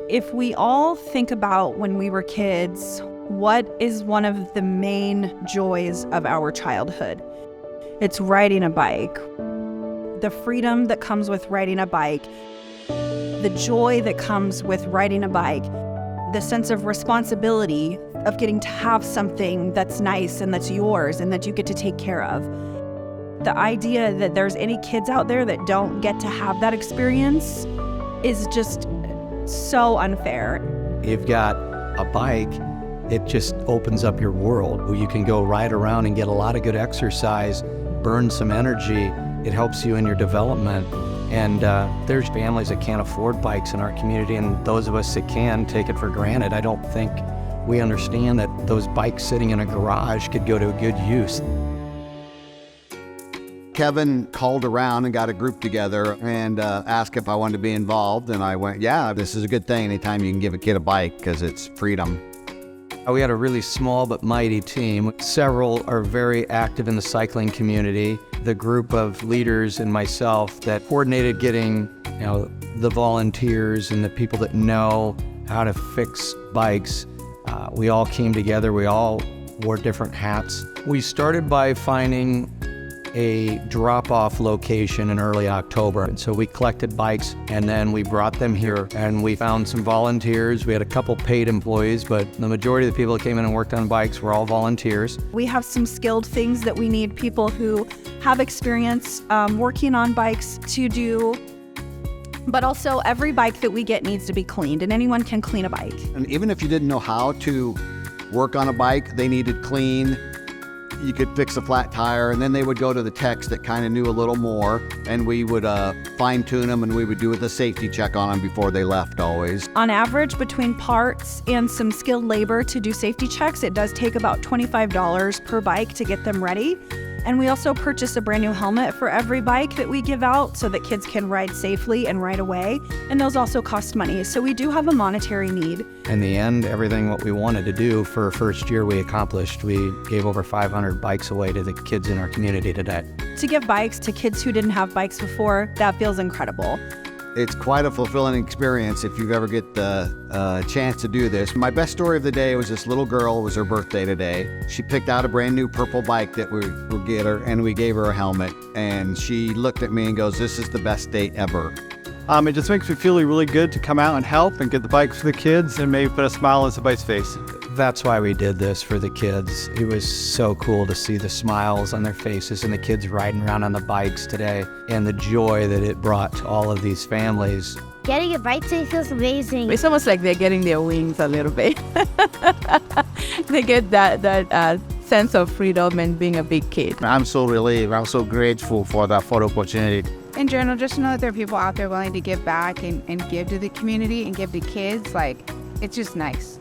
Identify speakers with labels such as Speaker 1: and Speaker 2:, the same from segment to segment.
Speaker 1: If we all think about when we were kids, what is one of the main joys of our childhood? It's riding a bike. The freedom that comes with riding a bike, the joy that comes with riding a bike, the sense of responsibility of getting to have something that's nice and that's yours and that you get to take care of. The idea that there's any kids out there that don't get to have that experience is just so unfair.
Speaker 2: You've got a bike, it just opens up your world. You can go ride around and get a lot of good exercise, burn some energy. It helps you in your development. And there's families that can't afford bikes in our community, and those of us that can take it for granted. I don't think we understand that those bikes sitting in a garage could go to a good use.
Speaker 3: Kevin called around and got a group together and asked if I wanted to be involved. And I went, yeah, this is a good thing anytime you can give a kid a bike because it's freedom.
Speaker 2: We had a really small but mighty team. Several are very active in the cycling community. The group of leaders and myself that coordinated getting, the volunteers and the people that know how to fix bikes. We all came together. We all wore different hats. We started by finding a drop-off location in early October. And so we collected bikes and then we brought them here and we found some volunteers. We had a couple paid employees, but the majority of the people that came in and worked on bikes were all volunteers.
Speaker 1: We have some skilled things that we need people who have experience working on bikes to do. But also every bike that we get needs to be cleaned, and anyone can clean a bike.
Speaker 3: And even if you didn't know how to work on a bike, they needed clean. You could fix a flat tire, and then they would go to the techs that kind of knew a little more, and we would fine tune them, and we would do a safety check on them before they left always.
Speaker 1: On average, between parts and some skilled labor to do safety checks, it does take about $25 per bike to get them ready. And we also purchase a brand new helmet for every bike that we give out so that kids can ride safely and right away. And those also cost money. So we do have a monetary need.
Speaker 2: In the end, everything what we wanted to do for first year we accomplished. We gave over 500 bikes away to the kids in our community today.
Speaker 1: To give bikes to kids who didn't have bikes before, that feels incredible.
Speaker 3: It's quite a fulfilling experience if you ever get the chance to do this. My best story of the day was this little girl. It was her birthday today. She picked out a brand new purple bike that we would get her, and we gave her a helmet. And she looked at me and goes, "This is the best day ever."
Speaker 4: It just makes me feel really good to come out and help and get the bikes for the kids and maybe put a smile on somebody's face.
Speaker 2: That's why we did this for the kids. It was so cool to see the smiles on their faces and the kids riding around on the bikes today and the joy that it brought to all of these families.
Speaker 5: Getting a bike today feels amazing.
Speaker 6: It's almost like they're getting their wings a little bit. They get that sense of freedom and being a big kid.
Speaker 7: I'm so relieved. I'm so grateful for that opportunity.
Speaker 8: In general, just to know that there are people out there willing to give back and give to the community and give to kids, it's just nice.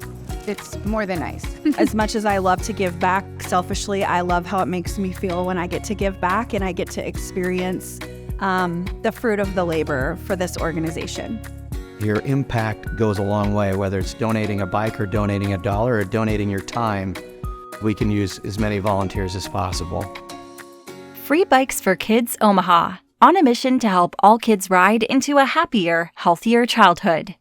Speaker 8: It's more than nice.
Speaker 1: As much as I love to give back selfishly, I love how it makes me feel when I get to give back and I get to experience the fruit of the labor for this organization.
Speaker 2: Your impact goes a long way, whether it's donating a bike or donating $1 or donating your time. We can use as many volunteers as possible.
Speaker 9: Free bikes for Kidz Omaha, on a mission to help all kids ride into a happier, healthier childhood.